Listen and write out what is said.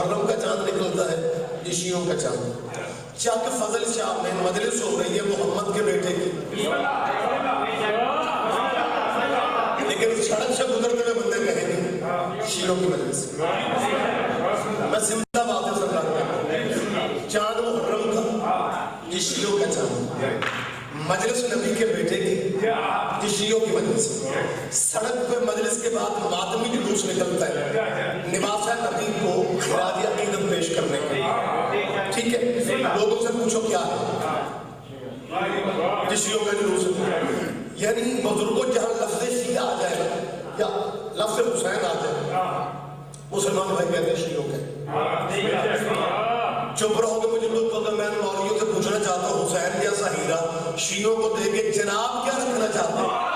محرم کا چاند نکلتا ہے، یہ شیعوں کا چاند۔ چک فضل شاہ میں مجلس ہو رہی ہے محمد کے بیٹے کی، لیکن سڑک سے گزرتے ہوئے بندے کہیں گے شیعوں کی مجلس۔ میں زندہ باد سے رہا ہوں، چاند محرم کا، یہ شیعوں کا چاند۔ مجلس نبی کے بیٹے کی، یہ شیعوں کی مجلس۔ سڑک پہ مجلس کے بعد ماتمی جلوس نکلتا ہے نواز نبی کو خراج عقیدت پیش کرنے کا، ٹھیک ہے؟ لوگوں سے پوچھو کیا ہے، یہ شیعوں کا جلوس ہے۔ یعنی بزرگوں جہاں لفظ شیعہ آ جائے یا لفظ حسین آ جائے، مسلمان بھائی کہتے ہیں شیعوں کے۔ چپ رہو گے مجھے لوگ پتہ، میں مولویوں سے پوچھنا چاہتا ہوں حسین جیسا ہیرا شیعوں کو دے کے جناب کیا رکھنا چاہتے ہیں؟